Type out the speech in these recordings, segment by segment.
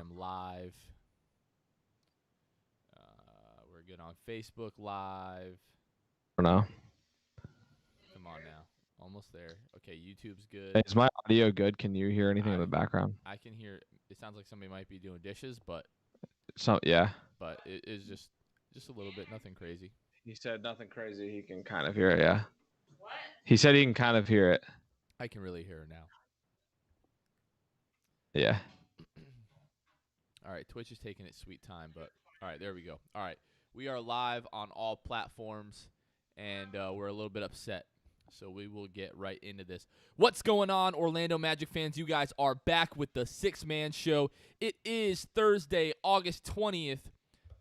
Instagram Live. We're good on Facebook Live. I don't know. Come on now. Almost there. Okay, YouTube's good. Is my audio good? Can you hear anything in I the background? I can hear. It sounds like somebody might be doing dishes, but Yeah. it is just a little bit. Nothing crazy. He said nothing crazy. He can kind of hear it. Yeah. What? He said he can kind of hear it. I can really hear it now. Yeah. All right, Twitch is taking its sweet time, but all right, there we go. All right, we are live on all platforms, and we're a little bit upset, so we will get right into this. What's going on, Orlando Magic fans? You guys are back with the Six-Man Show. It is Thursday, August 20th,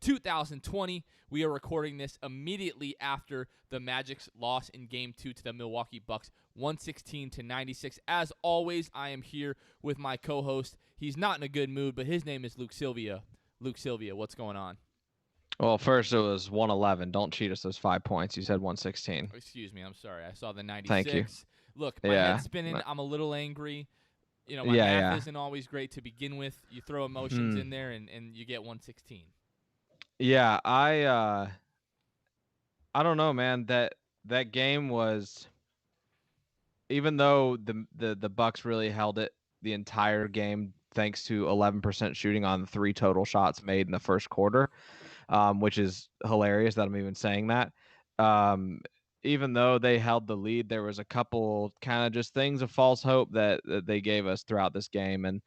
2020. We are recording this immediately after the Magic's loss in Game 2 to the Milwaukee Bucks, 116-96. As always, I am here with my co-host. He's not in a good mood, but his name is Luke Sylvia. Luke Sylvia, what's going on? Well, first it was 111. Don't cheat us those 5 points. You said 116. Excuse me, I'm sorry. I saw the 96. Thank you. Look, my Yeah. head's spinning. I'm a little angry. You know, my Yeah, math yeah. isn't always great to begin with. You throw emotions in there, and you get 116. Yeah, I don't know, man. That game was, even though the Bucks really held it the entire game thanks to 11% shooting on 3 total shots made in the first quarter, which is hilarious that I'm even saying that. Even though they held the lead, there was a couple kind of just things of false hope that they gave us throughout this game. And,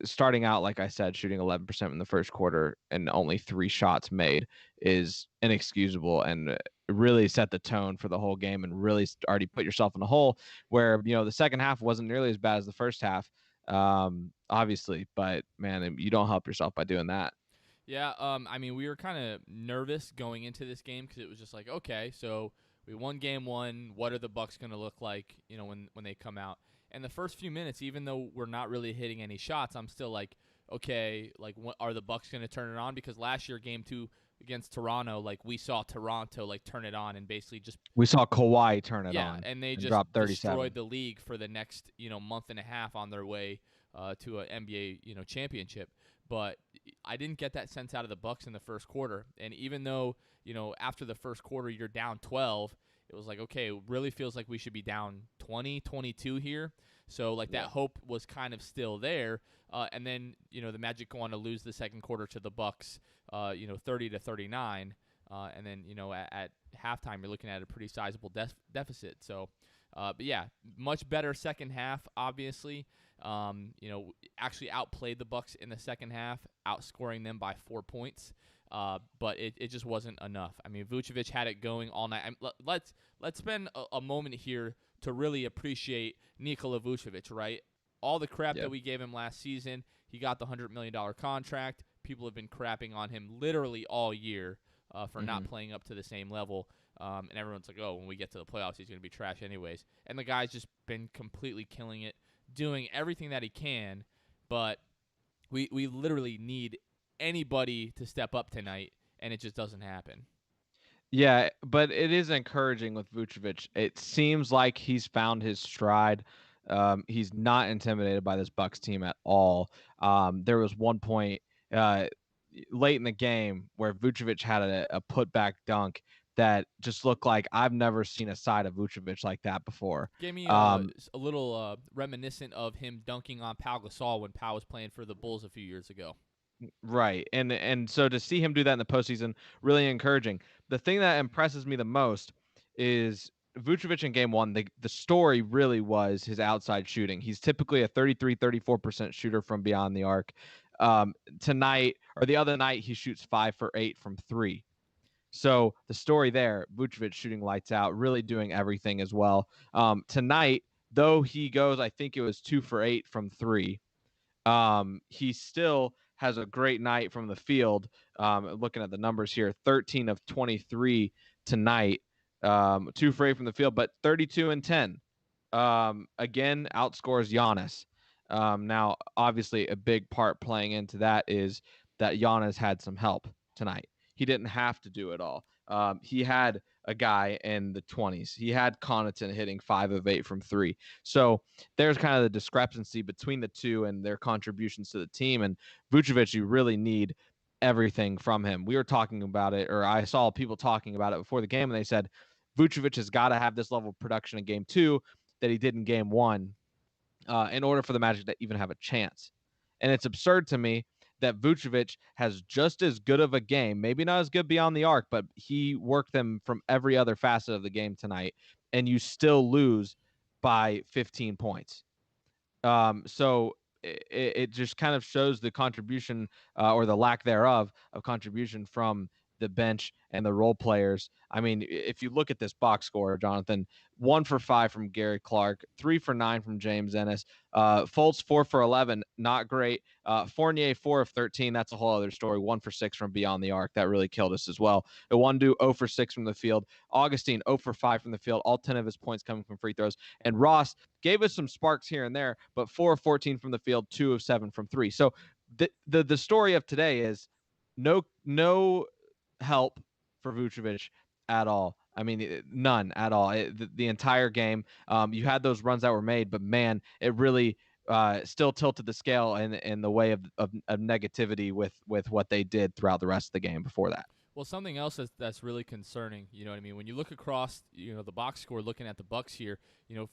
starting out, like I said, shooting 11% in the first quarter and only 3 shots made is inexcusable and really set the tone for the whole game and really already put yourself in a hole where, the second half wasn't nearly as bad as the first half, obviously. But, man, you don't help yourself by doing that. Yeah, I mean, we were kind of nervous going into this game because it was just like, okay, so we won game 1. What are the Bucks going to look like, when they come out? And the first few minutes, even though we're not really hitting any shots, I'm still like, okay, like, what, are the Bucks going to turn it on? Because last year, game 2 against Toronto, like, we saw Toronto like turn it on and basically just we saw Kawhi turn it on. Yeah, and they just drop 37. destroyed the league for the next month and a half on their way to an NBA championship. But I didn't get that sense out of the Bucks in the first quarter. And even though, after the first quarter you're down 12, it was like, okay, it really feels like we should be down 20, 22 here. So, like, that hope was kind of still there. And then, the Magic go on to lose the second quarter to the Bucks, 30-39. And then, at halftime, you're looking at a pretty sizable deficit. So, but yeah, much better second half, obviously. Actually outplayed the Bucks in the second half, outscoring them by 4 points. But it just wasn't enough. I mean, Vucevic had it going all night. Let's spend a moment here to really appreciate Nikola Vucevic, right? All the crap that we gave him last season, he got the $100 million contract. People have been crapping on him literally all year for not playing up to the same level. And everyone's like, oh, when we get to the playoffs, he's going to be trash anyways. And the guy's just been completely killing it, doing everything that he can. But we literally need anybody to step up tonight, and it just doesn't happen. Yeah, but it is encouraging with Vucevic. It seems like he's found his stride. He's not intimidated by this Bucks team at all. There was one point late in the game where Vucevic had a putback dunk that just looked like I've never seen a side of Vucevic like that before. Gave me a little reminiscent of him dunking on Pau Gasol when Pau was playing for the Bulls a few years ago. Right. And so to see him do that in the postseason, really encouraging. The thing that impresses me the most is Vucevic in game 1. The story really was his outside shooting. He's typically a 33-34% shooter from beyond the arc. Tonight, or the other night, he shoots 5 for 8 from 3. So the story there, Vucevic shooting lights out, really doing everything as well. Tonight, though he goes, I think it was 2 for 8 from 3. He still has a great night from the field. Looking at the numbers here, 13 of 23 tonight, 2 for 8 from the field, but 32 and 10. Again, outscores Giannis. Now, obviously, a big part playing into that is that Giannis had some help tonight. He didn't have to do it all. he had a guy in the 20s. He had Connaughton hitting 5 of 8 from 3. So there's kind of the discrepancy between the two and their contributions to the team. And Vucevic, you really need everything from him. We were talking about it, or I saw people talking about it before the game, and they said Vucevic has got to have this level of production in game 2 that he did in game 1 in order for the Magic to even have a chance. And it's absurd to me that Vucevic has just as good of a game, maybe not as good beyond the arc, but he worked them from every other facet of the game tonight, and you still lose by 15 points. So it just kind of shows the contribution or the lack thereof of contribution from the bench and the role players. I mean, if you look at this box score, Jonathan, 1 for 5 from Gary Clark, 3 for 9 from James Ennis, Fultz 4 for 11, not great. Fournier 4 of 13, that's a whole other story. 1 for 6 from beyond the arc, that really killed us as well. Iwundu 0 for 6 from the field. Augustine 0 for 5 from the field, all 10 of his points coming from free throws. And Ross gave us some sparks here and there, but 4 of 14 from the field, 2 of 7 from 3. So the story of today is no help for Vucevic at all. I mean, none at all. The entire game, you had those runs that were made, but man, it really still tilted the scale in the way of negativity with what they did throughout the rest of the game before that. Well, something else that's really concerning, you know what I mean? When you look across, the box score, looking at the Bucks here,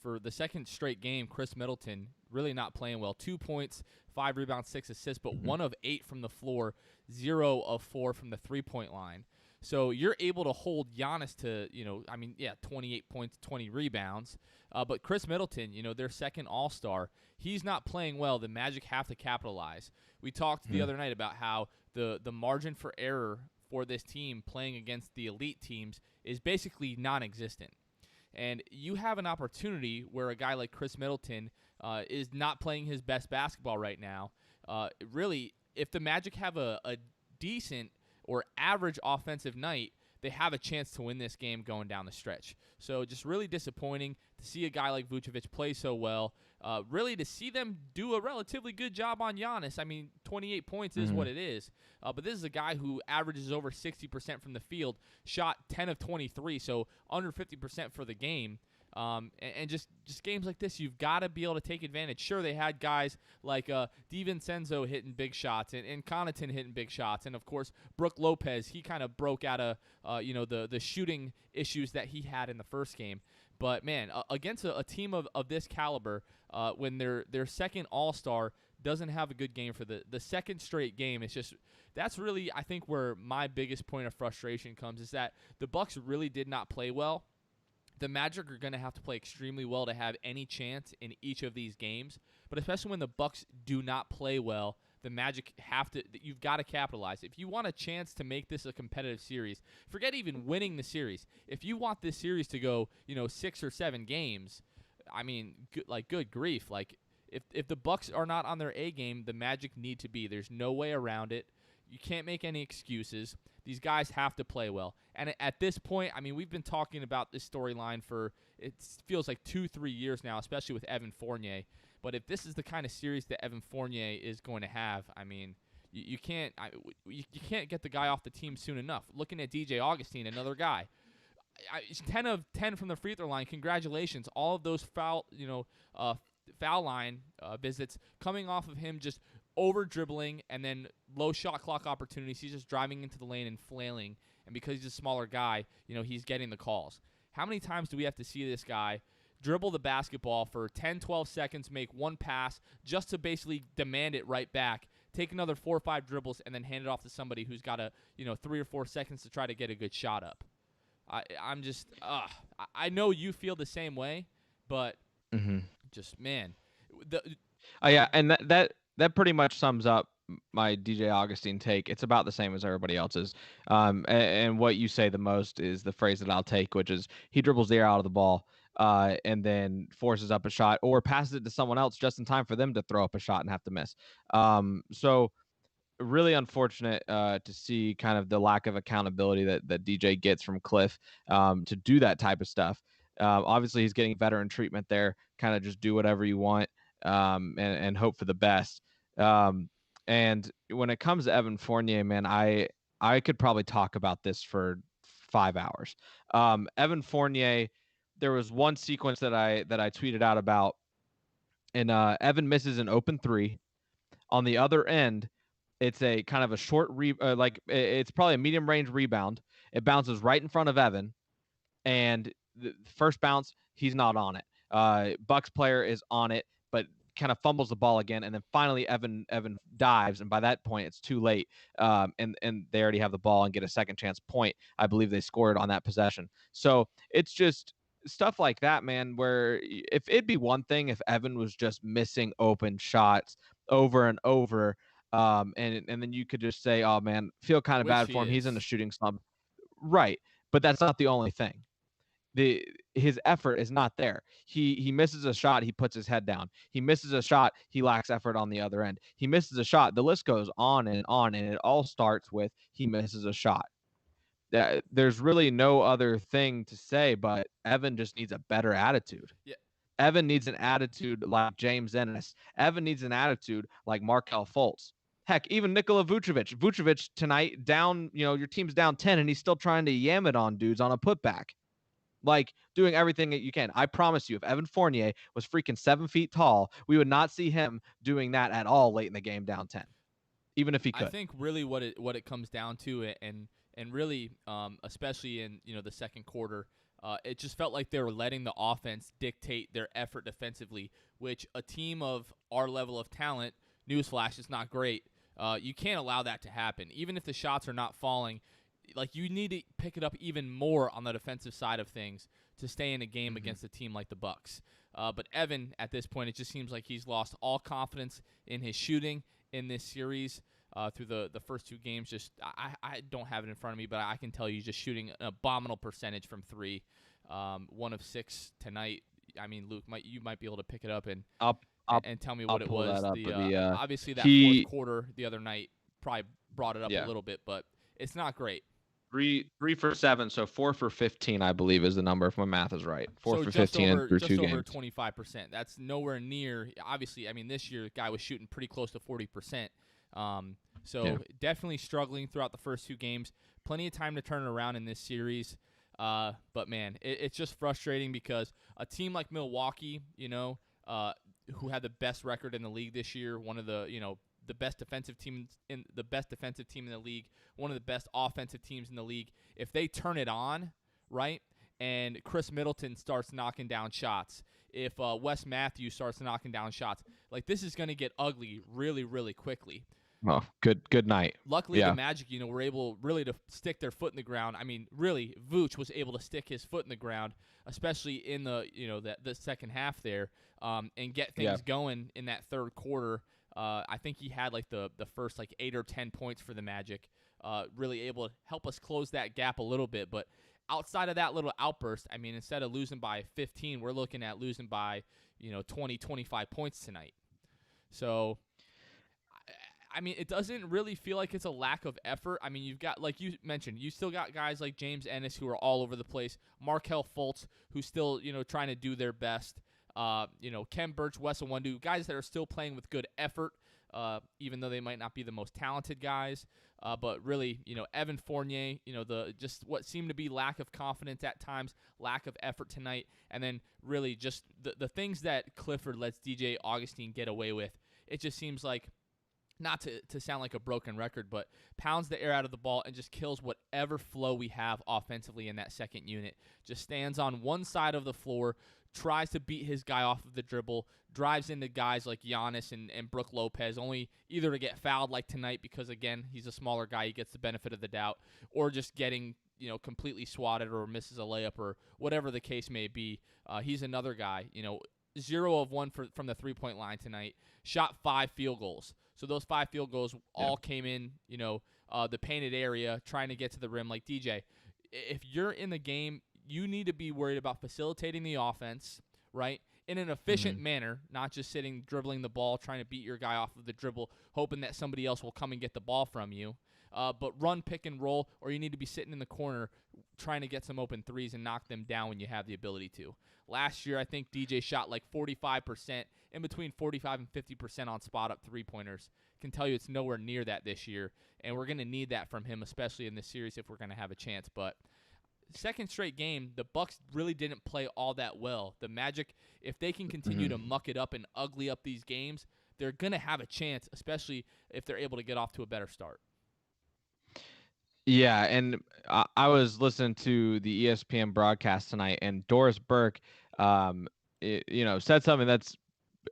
for the second straight game, Chris Middleton really not playing well. 2 points, 5 rebounds, 6 assists, but 1 of 8 from the floor, 0 of 4 from the three-point line. So you're able to hold Giannis to, 28 points, 20 rebounds. But Chris Middleton, their second All-Star, he's not playing well. The Magic have to capitalize. We talked the other night about how the margin for error for this team playing against the elite teams is basically non-existent. And you have an opportunity where a guy like Chris Middleton is not playing his best basketball right now. Really, if the Magic have a decent or average offensive night, they have a chance to win this game going down the stretch. So just really disappointing to see a guy like Vucevic play so well. Really to see them do a relatively good job on Giannis. I mean, 28 points is what it is. But this is a guy who averages over 60% from the field, shot 10 of 23, so under 50% for the game. And just games like this, you've got to be able to take advantage. Sure, they had guys like DiVincenzo hitting big shots and Connaughton hitting big shots. And, of course, Brook Lopez, he kind of broke out of, the shooting issues that he had in the first game. But, man, against a team of this caliber, when their second All-Star doesn't have a good game for the second straight game, that's really, I think, where my biggest point of frustration comes, is that the Bucks really did not play well. The Magic are going to have to play extremely well to have any chance in each of these games. But especially when the Bucks do not play well, the Magic you've got to capitalize. If you want a chance to make this a competitive series, forget even winning the series. If you want this series to go, 6 or 7 games, I mean, good grief. Like, if the Bucks are not on their A game, the Magic need to be. There's no way around it. You can't make any excuses. These guys have to play well. And at this point, I mean, we've been talking about this storyline for, it feels like 2-3 years now, especially with Evan Fournier. But if this is the kind of series that Evan Fournier is going to have, I mean, you can't get the guy off the team soon enough. Looking at DJ Augustine, another guy. 10 of 10 from the free throw line. Congratulations. All of those foul line visits coming off of him just over dribbling and then low shot clock opportunities. He's just driving into the lane and flailing. And because he's a smaller guy, he's getting the calls. How many times do we have to see this guy dribble the basketball for 10, 12 seconds, make one pass just to basically demand it right back, take another 4 or 5 dribbles, and then hand it off to somebody who's got 3 or 4 seconds to try to get a good shot up? I'm just, I know you feel the same way, but just, man. Yeah, and that pretty much sums up my DJ Augustine take. It's about the same as everybody else's. And what you say the most is the phrase that I'll take, which is he dribbles the air out of the ball and then forces up a shot or passes it to someone else just in time for them to throw up a shot and have to miss. So really unfortunate to see kind of the lack of accountability that DJ gets from Cliff to do that type of stuff. Obviously, he's getting veteran treatment there. Kind of just do whatever you want and hope for the best. And when it comes to Evan Fournier, man, I could probably talk about this for 5 hours. Evan Fournier, there was one sequence that I tweeted out about, and Evan misses an open three. On the other end, it's a kind of a short it's probably a medium range rebound. It bounces right in front of Evan, and the first bounce, he's not on it. Bucks player is on it, but kind of fumbles the ball again, and then finally Evan dives, and by that point it's too late. And they already have the ball and get a second chance point. I believe they scored on that possession. So it's just stuff like that, man, where if it'd be one thing if Evan was just missing open shots over and over, and then you could just say, oh man, feel kind of Which bad he for him, he's in a is. shooting slump, right? But that's not the only thing. His effort is not there. He misses a shot, he puts his head down. He misses a shot, he lacks effort on the other end. He misses a shot. The list goes on, and it all starts with he misses a shot. There's really no other thing to say, but Evan just needs a better attitude. Yeah. Evan needs an attitude like James Ennis. Evan needs an attitude like Markelle Fultz. Heck, even Nikola Vucevic. Vucevic tonight down, your team's down 10, and he's still trying to yam it on dudes on a putback. Like, doing everything that you can. I promise you, if Evan Fournier was freaking 7 feet tall, we would not see him doing that at all late in the game down 10, even if he could. I think really what it comes down to, and really, especially in the second quarter, it just felt like they were letting the offense dictate their effort defensively, which a team of our level of talent, newsflash, is not great. You can't allow that to happen. Even if the shots are not falling, like, you need to pick it up even more on the defensive side of things to stay in a game against a team like the Bucks. But Evan, at this point, it just seems like he's lost all confidence in his shooting in this series. Through the first two games, just I don't have it in front of me, but I can tell you, just shooting an abominable percentage from three. 1 of 6 tonight. I mean, Luke, you might be able to pick it up and tell me what it was. Obviously, that fourth quarter the other night probably brought it up a little bit, but it's not great. 3 for 7, so 4 for 15, I believe, is the number if my math is right. 4 for 15 through 2 games. Just over 25%. That's nowhere near. Obviously, I mean, this year the guy was shooting pretty close to 40%. Definitely struggling throughout the first 2 games. Plenty of time to turn it around in this series. But man, it's just frustrating because a team like Milwaukee, who had the best record in the league this year, one of the the best defensive teams in the league, one of the best offensive teams in the league. If they turn it on, right, and Chris Middleton starts knocking down shots, if Wes Matthews starts knocking down shots, like, this is going to get ugly really, really quickly. Oh, good night. Luckily, the Magic, were able really to stick their foot in the ground. I mean, really, Vooch was able to stick his foot in the ground, especially in the the second half there, and get things going in that third quarter. I think he had like the first 8 or 10 points for the Magic, really able to help us close that gap a little bit. But outside of that little outburst, I mean, instead of losing by 15, we're looking at losing by 20, 25 points tonight. So, I mean, it doesn't really feel like it's a lack of effort. I mean, you've got, like you mentioned, you still got guys like James Ennis who are all over the place. Markelle Fultz, who's still, trying to do their best. Kem Birch, Wes Iwundu, guys that are still playing with good effort, even though they might not be the most talented guys. But really, Evan Fournier, just what seemed to be lack of confidence at times, lack of effort tonight, and then really just the things that Clifford lets DJ Augustin get away with. It just seems like, not to sound like a broken record, but pounds the air out of the ball and just kills whatever flow we have offensively in that second unit. Just stands on one side of the floor, tries to beat his guy off of the dribble, drives into guys like Giannis and Brook Lopez, only either to get fouled like tonight because, again, he's a smaller guy, he gets the benefit of the doubt, or just getting completely swatted or misses a layup or whatever the case may be. He's another guy, 0 of 1 from the three-point line tonight, shot 5 field goals. So those 5 field goals all came in, the painted area, trying to get to the rim. Like, DJ, if you're in the game, you need to be worried about facilitating the offense, right, in an efficient manner, not just sitting, dribbling the ball, trying to beat your guy off of the dribble, hoping that somebody else will come and get the ball from you. But run, pick, and roll, or you need to be sitting in the corner trying to get some open threes and knock them down when you have the ability to. Last year, I think DJ shot like 45%, in between 45 and 50% on spot-up three-pointers. Can tell you it's nowhere near that this year, and we're going to need that from him, especially in this series if we're going to have a chance. But second straight game, the Bucks really didn't play all that well. The Magic, if they can continue to muck it up and ugly up these games, they're going to have a chance, especially if they're able to get off to a better start. Yeah, and I was listening to the ESPN broadcast tonight, and Doris Burke, said something that's,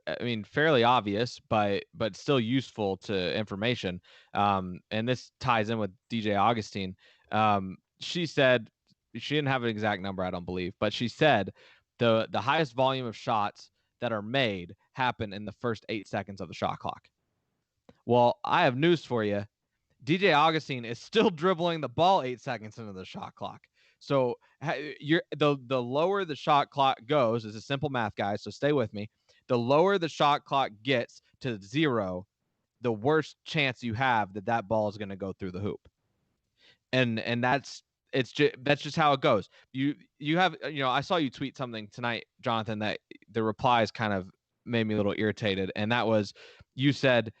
I mean, fairly obvious, but still useful to information. And this ties in with DJ Augustin. She said she didn't have an exact number, I don't believe, but she said the highest volume of shots that are made happen in the first 8 seconds of the shot clock. Well, I have news for you. DJ Augustin is still dribbling the ball 8 seconds into the shot clock. So the lower the shot clock goes, is a simple math, guys. So stay with me. The lower the shot clock gets to 0, the worse chance you have that ball is going to go through the hoop. And that's just how it goes. You have, I saw you tweet something tonight, Jonathan, that the replies kind of made me a little irritated, and that was, you said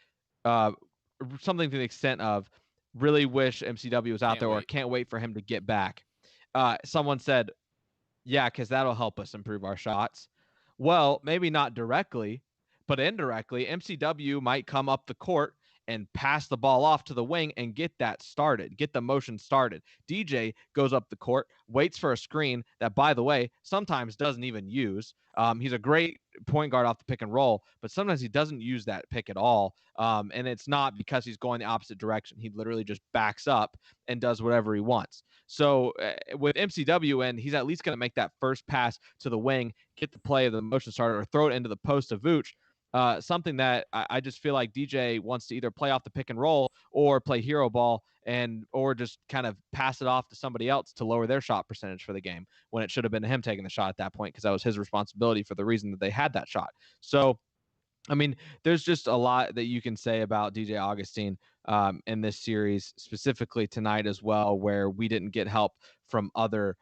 something to the extent of, really wish MCW was out there, or can't wait for him to get back. Someone said, yeah, because that'll help us improve our shots. Well, maybe not directly, but indirectly, MCW might come up the court and pass the ball off to the wing and get that started, get the motion started. DJ goes up the court, waits for a screen that, by the way, sometimes doesn't even use. He's a great point guard off the pick and roll, but sometimes he doesn't use that pick at all. And it's not because he's going the opposite direction. He literally just backs up and does whatever he wants. So with MCW, and he's at least going to make that first pass to the wing, get the play of the motion starter, or throw it into the post of Vooch. Something that I just feel like DJ wants to either play off the pick and roll or play hero ball, or just kind of pass it off to somebody else to lower their shot percentage for the game, when it should have been him taking the shot at that point, because that was his responsibility for the reason that they had that shot. So, I mean, there's just a lot that you can say about DJ Augustin in this series, specifically tonight as well, where we didn't get help from other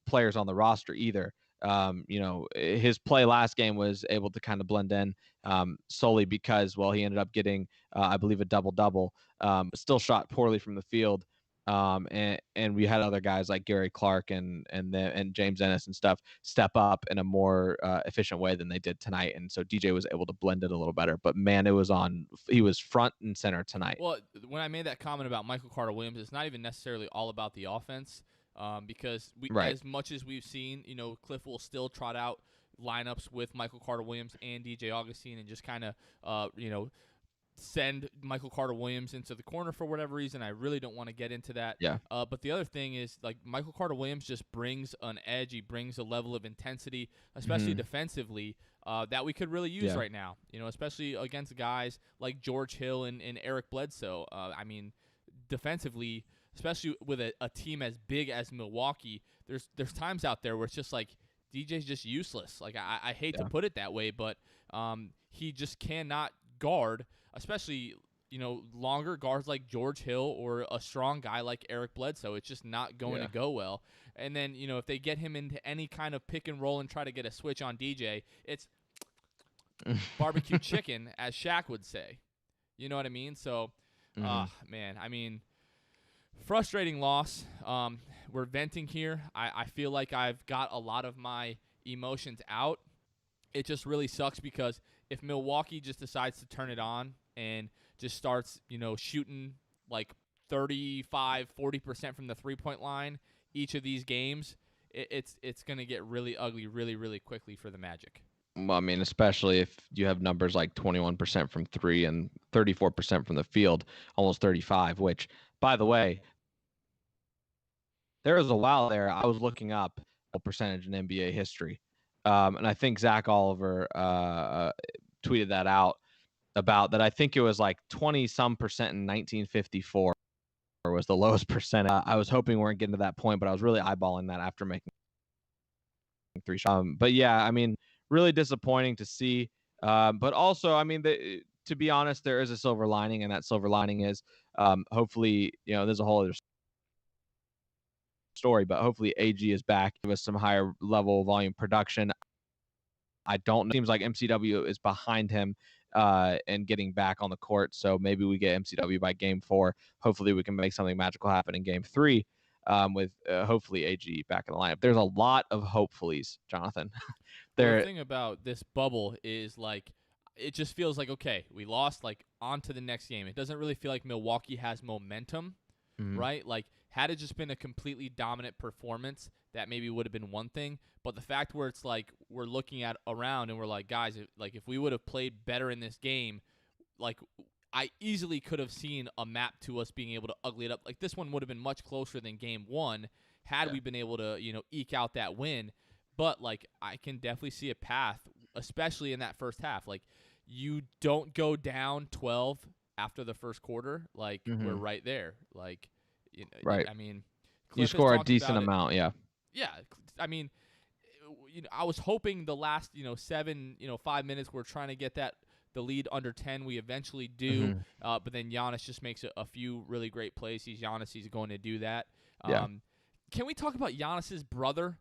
players on the roster either. His play last game was able to kind of blend in solely because, well, he ended up getting, I believe, a double-double, still shot poorly from the field. And we had other guys like Gary Clark and James Ennis and stuff step up in a more efficient way than they did tonight. And so DJ was able to blend it a little better. But man, he was front and center tonight. Well, when I made that comment about Michael Carter-Williams, it's not even necessarily all about the offense. Because as much as we've seen, Cliff will still trot out lineups with Michael Carter-Williams and DJ Augustin, and just kind of, send Michael Carter-Williams into the corner for whatever reason. I really don't want to get into that. Yeah. But the other thing is, like, Michael Carter-Williams just brings an edge. He brings a level of intensity, especially defensively, that we could really use right now. Especially against guys like George Hill and Eric Bledsoe. I mean, defensively, especially with a team as big as Milwaukee, there's times out there where it's just like DJ's just useless. Like, I hate to put it that way, but he just cannot guard, especially longer guards like George Hill or a strong guy like Eric Bledsoe. It's just not going to go well. And then if they get him into any kind of pick and roll and try to get a switch on DJ, it's barbecue chicken, as Shaq would say. You know what I mean? So, man, I mean, frustrating loss. We're venting here. I feel like I've got a lot of my emotions out. It just really sucks because if Milwaukee just decides to turn it on and just starts, shooting like 35-40% from the three-point line each of these games, it's going to get really ugly really, really quickly for the Magic. Well, I mean, especially if you have numbers like 21% from three and 34% from the field, almost 35, which, by the way, there was a while there I was looking up a percentage in NBA history. And I think Zach Oliver tweeted that out about that. I think it was like 20-some percent in 1954 was the lowest percent. I was hoping we weren't getting to that point, but I was really eyeballing that after making 3 shots. But yeah, I mean, really disappointing to see. But also, I mean, to be honest, there is a silver lining, and that silver lining is hopefully, there's a whole other story, but hopefully AG is back with some higher level volume production. I don't know. It seems like MCW is behind him and getting back on the court. So maybe we get MCW by game 4. Hopefully we can make something magical happen in game 3. with hopefully AG back in the lineup. There's a lot of hopefullys, Jonathan. Well, the There, thing about this bubble is like it just feels like okay, we lost, like on to the next game. It doesn't really feel like Milwaukee has momentum, Mhm. right? Like had it just been a completely dominant performance, that maybe would have been one thing. But the fact where it's like we're looking at around and we're like, guys, if we would have played better in this game, like I easily could have seen a map to us being able to ugly it up. Like this one would have been much closer than game one had Yeah. we been able to, eke out that win. But like I can definitely see a path, especially in that first half. Like you don't go down 12 after the first quarter, like we're Mhm. right there. Like Right. I mean, You Cliff has score a talked decent about it. amount, yeah. Yeah, I mean, I was hoping the last 5 minutes we're trying to get the lead under 10. We eventually do, Mhm. but then Giannis just makes a few really great plays. He's Giannis. He's going to do that. Yeah. Can we talk about Giannis's brother?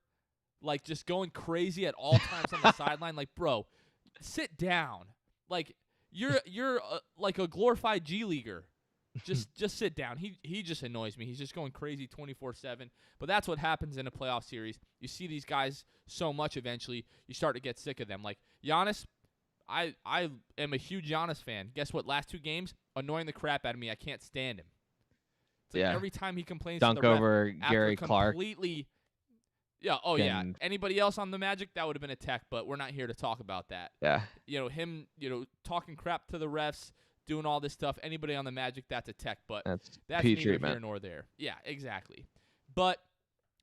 Like just going crazy at all times on the sideline. Like, bro, sit down. Like you're like a glorified G leaguer. Just sit down. He just annoys me. He's just going crazy 24/7. But that's what happens in a playoff series. You see these guys so much eventually, you start to get sick of them. Like Giannis, I am a huge Giannis fan. Guess what? Last 2 games, annoying the crap out of me. I can't stand him. It's like Yeah. every time he complains to Dunk the ref over after Gary Clark. completely. Yeah, oh yeah. And Anybody else on the Magic, that would have been a tech, but we're not here to talk about that. yeah. Him, talking crap to the refs, doing all this stuff. Anybody on the Magic, that's a tech, but That's that's P neither here treatment. nor there. Yeah, exactly. But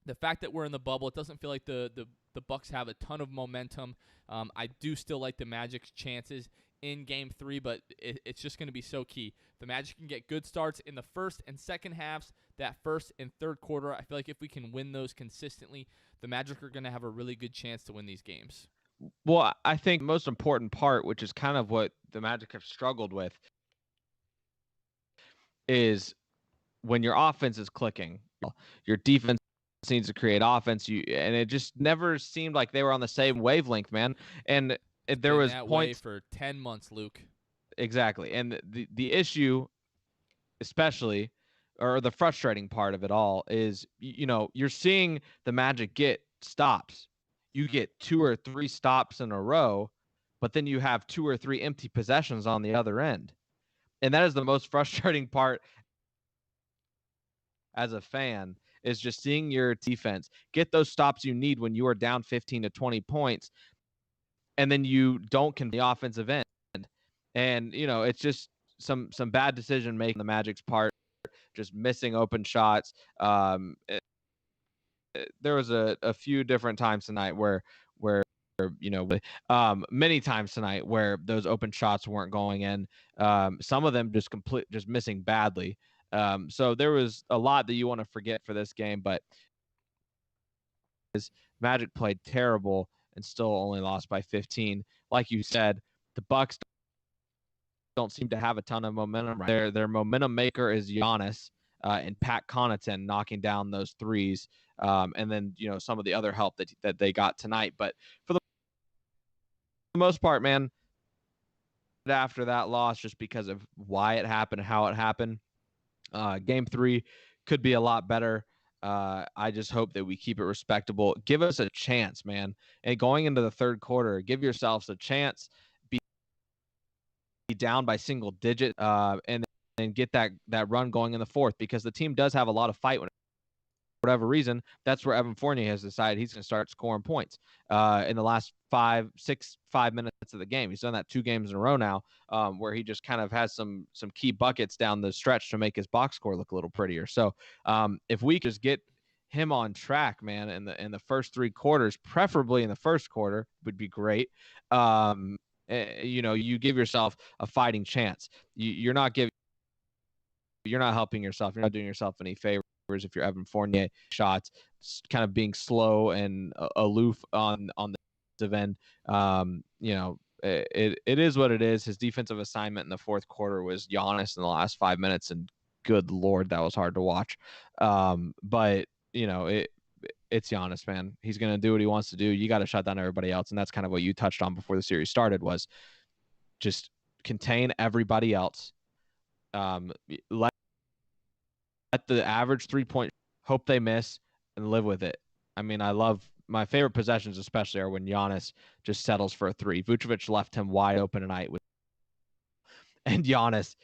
the fact that we're in the bubble, it doesn't feel like the Bucks have a ton of momentum. I do still like the Magic's chances in Game 3, but it's just going to be so key. The Magic can get good starts in the first and second halves, that first and third quarter. I feel like if we can win those consistently, the Magic are going to have a really good chance to win these games. Well, I think the most important part, which is kind of what the Magic have struggled with, is when your offense is clicking, your defense needs to create offense. And it just never seemed like they were on the same wavelength, man. And there Been was that way points for 10 months, Luke. exactly. And the issue, especially, or the frustrating part of it all, is you're seeing the Magic get stops. You get 2 or 3 stops in a row, but then you have 2 or 3 empty possessions on the other end. And that is the most frustrating part as a fan, is just seeing your defense get those stops you need when you are down 15 to 20 points, and then you don't convert the offensive end. And it's just some bad decision making on the Magic's part, just missing open shots. There was a few different times tonight where many times tonight where those open shots weren't going in. Some of them just missing badly. So there was a lot that you want to forget for this game, but Magic played terrible and still only lost by 15. Like you said, the Bucks don't seem to have a ton of momentum. Their momentum maker is Giannis and Pat Connaughton knocking down those threes, and then some of the other help that they got tonight. But for the most part, man, after that loss, just because of why it happened, how it happened, Game 3 could be a lot better. I just hope that we keep it respectable. Give us a chance, man. And going into the third quarter, give yourselves a chance. Be down by single digit, and then get that run going in the fourth, because the team does have a lot of fight when whatever reason. That's where Evan Fournier has decided he's going to start scoring points in the last 5 minutes of the game. He's done that 2 games in a row now, where he just kind of has some key buckets down the stretch to make his box score look a little prettier. So if we just get him on track, man, in the first 3 quarters, preferably in the first quarter, would be great. You give yourself a fighting chance. You're not helping yourself. You're not doing yourself any favors if you're Evan Fournier. Shots, kind of being slow and aloof on the end. It is what it is. His defensive assignment in the fourth quarter was Giannis in the last 5 minutes, and good Lord, that was hard to watch. But it's Giannis, man. He's going to do what he wants to do. You got to shut down everybody else. And that's kind of what you touched on before the series started, was just contain everybody else. Let the average 3-point hope they miss, and live with it. I mean, I love my favorite possessions, especially are when Giannis just settles for a three. Vucevic left him wide open tonight, and Giannis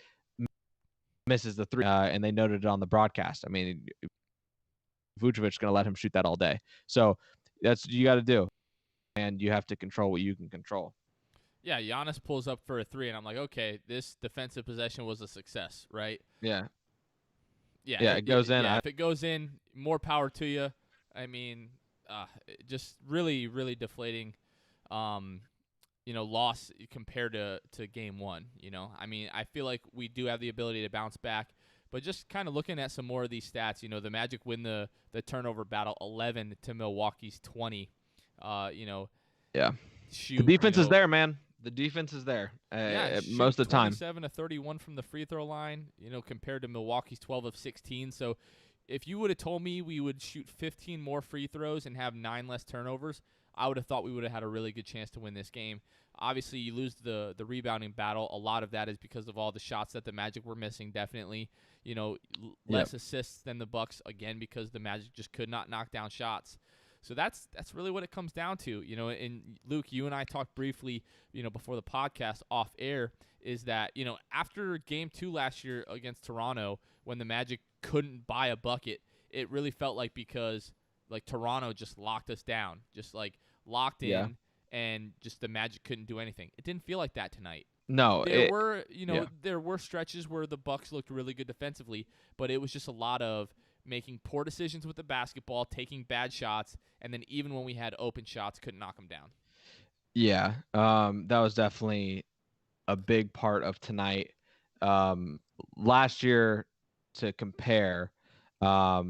misses the three, and they noted it on the broadcast. I mean, Vucevic's going to let him shoot that all day. So that's what you got to do, and you have to control what you can control. Yeah, Giannis pulls up for a three, and I'm like, okay, this defensive possession was a success, right? Yeah. Yeah, it goes in. Yeah, if it goes in, more power to you. I mean, just really, really deflating, loss compared to game one. I mean, I feel like we do have the ability to bounce back, but just kind of looking at some more of these stats, the Magic win the turnover battle 11 to Milwaukee's 20. Yeah. Shoot, the defense is there, man. The defense is there most of the time. 27 to 31 from the free throw line, compared to Milwaukee's 12 of 16. So if you would have told me we would shoot 15 more free throws and have 9 less turnovers, I would have thought we would have had a really good chance to win this game. Obviously, you lose the rebounding battle. A lot of that is because of all the shots that the Magic were missing, definitely. Less assists than the Bucks, again, because the Magic just could not knock down shots. So that's really what it comes down to, and Luke, you and I talked briefly, before the podcast off air, is that, after game 2 last year against Toronto, when the Magic couldn't buy a bucket, it really felt like because like Toronto just locked us down, just like locked in, and just the Magic couldn't do anything. It didn't feel like that tonight. No, there were stretches where the Bucks looked really good defensively, but it was just a lot of making poor decisions with the basketball, taking bad shots, and then even when we had open shots, couldn't knock them down. Yeah, that was definitely a big part of tonight. Last year, to compare, I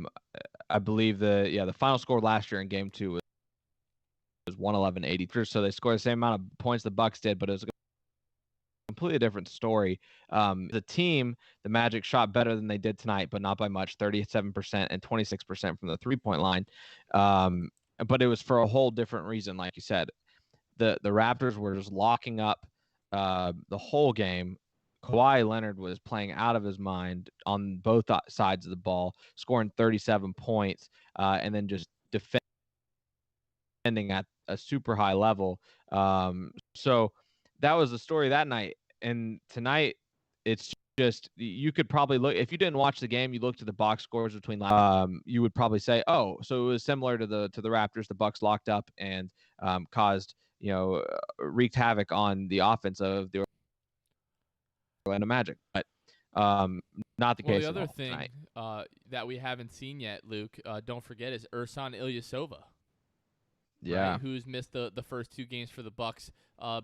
believe the final score last year in game 2 was 111-83. So they scored the same amount of points the Bucks did, but it was a completely different story. The team, the Magic shot better than they did tonight, but not by much, 37% and 26% from the three-point line. But it was for a whole different reason, like you said. The Raptors were just locking up the whole game. Kawhi Leonard was playing out of his mind on both sides of the ball, scoring 37 points, and then just defending at a super high level. So that was the story that night. And tonight, it's just, you could probably look, if you didn't watch the game, you looked at the box scores between you would probably say, oh, so it was similar to the Raptors. The Bucks locked up and caused, wreaked havoc on the offense of the Orlando Magic. But not the case. The other thing that we haven't seen yet, Luke, don't forget, is Ersan Ilyasova. Yeah, right, who's missed the first 2 games for the Bucks.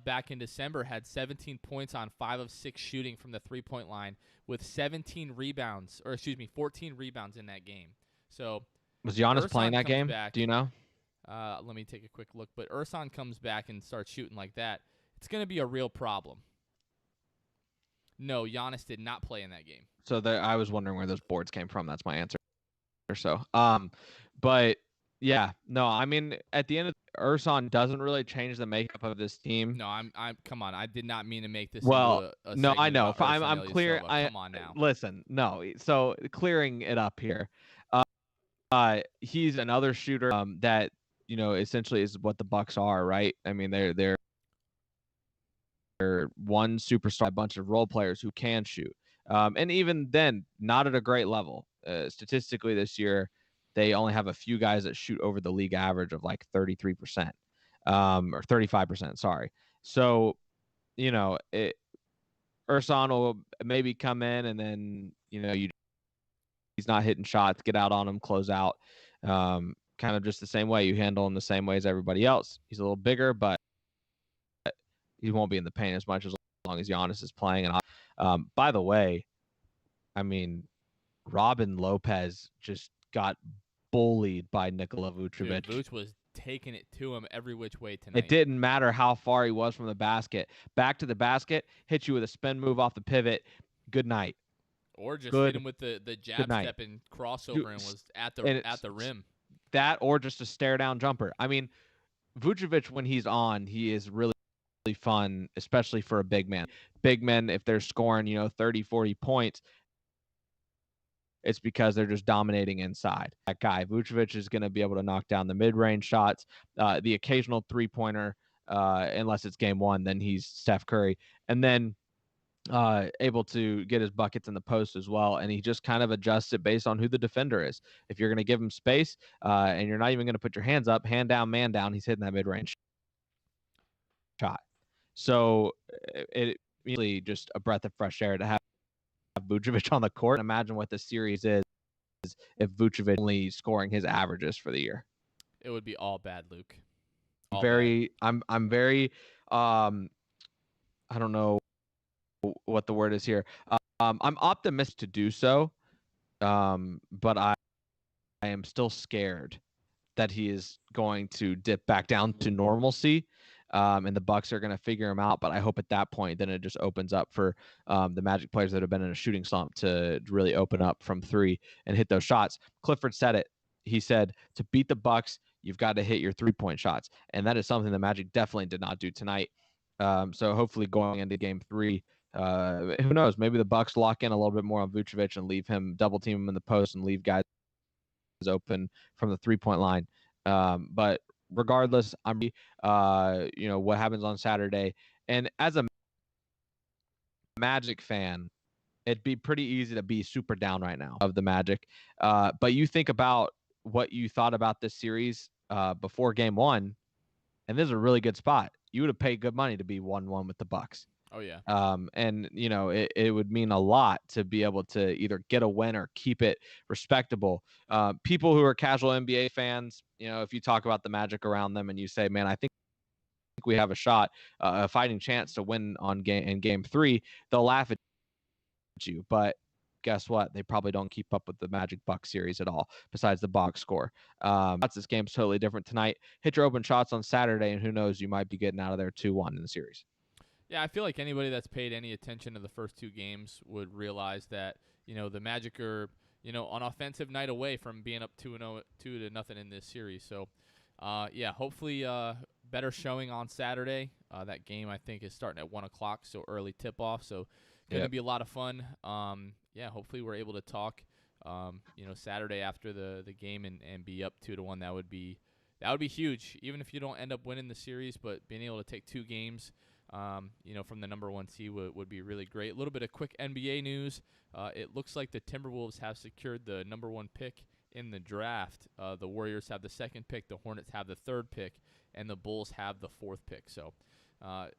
Back in December, had 17 points on 5 of 6 shooting from the 3-point line, with 14 rebounds in that game. So was Giannis Ersan playing that game? Back, do you know? Let me take a quick look. But Ersan comes back and starts shooting like that. It's going to be a real problem. No, Giannis did not play in that game. So I was wondering where those boards came from. That's my answer. So, but yeah, no, I mean, at the end of Ersan doesn't really change the makeup of this team. No, I'm come on. I did not mean to make this. Well, into a no, I know. I'm clear. Come on now. Listen, no. So clearing it up here. He's another shooter that essentially is what the Bucks are, right? I mean, they're one superstar, a bunch of role players who can shoot, and even then, not at a great level. Statistically, this year, they only have a few guys that shoot over the league average of like 33%, or 35%. Sorry. So, Ersan will maybe come in and then, he's not hitting shots, get out on him, close out. Kind of just the same way. You handle him the same way as everybody else. He's a little bigger, but he won't be in the paint as much as long as Giannis is playing. And by the way, I mean, Robin Lopez just got bullied by Nikola Vucevic. Dude, Vuce was taking it to him every which way tonight. It didn't matter how far he was from the basket. Back to the basket, hit you with a spin move off the pivot. Good night. Or just hit him with the jab step and crossover and was at the rim. That or just a stare down jumper. I mean, Vucevic, when he's on, he is really fun, especially for a big man. Big men, if they're scoring, 30, 40 points, it's because they're just dominating inside. That guy, Vucevic, is going to be able to knock down the mid-range shots, the occasional three-pointer, unless it's game one, then he's Steph Curry. And then able to get his buckets in the post as well. And he just kind of adjusts it based on who the defender is. If you're going to give him space and you're not even going to put your hands up, hand down, man down, he's hitting that mid-range shot. So it really just a breath of fresh air to have Vucevic on the court. Imagine what this series is if Vucevic only scoring his averages for the year. It would be all bad, Luke. All very bad. I'm very I don't know what the word is here. I'm optimistic to do so, but I am still scared that he is going to dip back down to normalcy, and the Bucks are going to figure him out. But I hope at that point, then it just opens up for the Magic players that have been in a shooting slump to really open up from three and hit those shots. Clifford said it. He said, to beat the Bucks, you've got to hit your three-point shots, and that is something the Magic definitely did not do tonight. So hopefully going into Game 3, who knows? Maybe the Bucks lock in a little bit more on Vucevic and leave him, double team him in the post, and leave guys open from the three-point line. But regardless, I'm what happens on Saturday. And as a Magic fan, it'd be pretty easy to be super down right now of the Magic. But you think about what you thought about this series before Game 1, and this is a really good spot. You would have paid good money to be 1-1 with the Bucks. Oh, yeah. And, it would mean a lot to be able to either get a win or keep it respectable. People who are casual NBA fans, if you talk about the Magic around them and you say, man, I think we have a shot, a fighting chance to win in game 3, they'll laugh at you. But guess what? They probably don't keep up with the Magic Bucks series at all, besides the box score. This game's totally different tonight. Hit your open shots on Saturday, and who knows, you might be getting out of there 2-1 in the series. Yeah, I feel like anybody that's paid any attention to the first two games would realize that, the Magic are, on offensive night away from being up 2-0 in this series. So, hopefully better showing on Saturday. That game, I think, is starting at 1 o'clock, so early tip-off. So, going to be a lot of fun. Hopefully we're able to talk, Saturday after the game and be up 2-1. That would be huge, even if you don't end up winning the series, but being able to take two games from the number 1 seed would be really great. A little bit of quick NBA news. It looks like the Timberwolves have secured the number 1 pick in the draft. The Warriors have the 2nd pick, the Hornets have the 3rd pick, and the Bulls have the 4th pick. So,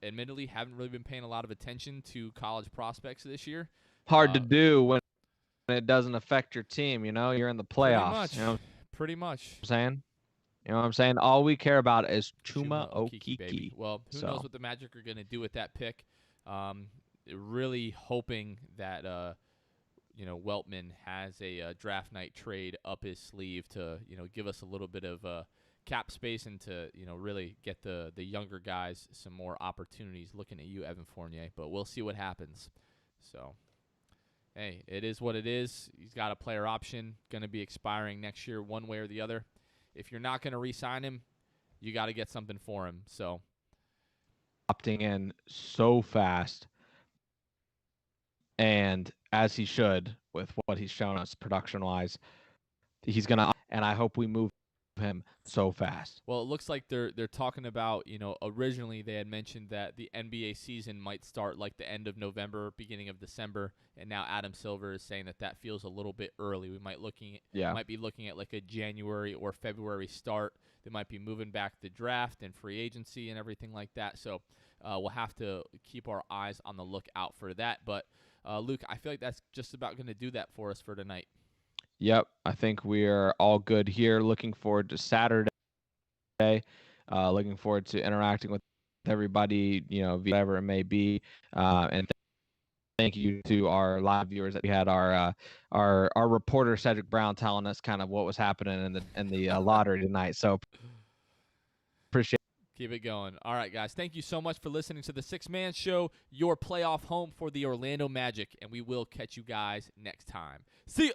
admittedly, haven't really been paying a lot of attention to college prospects this year. Hard to do when it doesn't affect your team. You're in the playoffs. Pretty much. You know what I'm saying? You know what I'm saying? All we care about is Chuma Okeke. Baby. Well, who knows what the Magic are going to do with that pick. Really hoping that, Weltman has a draft night trade up his sleeve to, give us a little bit of cap space and to, really get the younger guys some more opportunities. Looking at you, Evan Fournier. But we'll see what happens. So, hey, it is what it is. He's got a player option going to be expiring next year one way or the other. If you're not going to re-sign him, you got to get something for him. So, opting in so fast, and as he should with what he's shown us production-wise, he's gonna. And I hope we move him so fast. Well, it looks like they're talking about, originally they had mentioned that the NBA season might start like the end of November, beginning of December, and now Adam Silver is saying that feels a little bit early. We might be looking at like a January or February start. They might be moving back the draft and free agency and everything like that. So we'll have to keep our eyes on the lookout for that. But Luke, I feel like that's just about going to do that for us for tonight. Yep, I think we are all good here. Looking forward to Saturday. Looking forward to interacting with everybody, whatever it may be. And thank you to our live viewers that we had our reporter Cedric Brown telling us kind of what was happening in the lottery tonight. So appreciate it. Keep it going. All right, guys. Thank you so much for listening to the Six Man Show, your playoff home for the Orlando Magic, and we will catch you guys next time. See ya.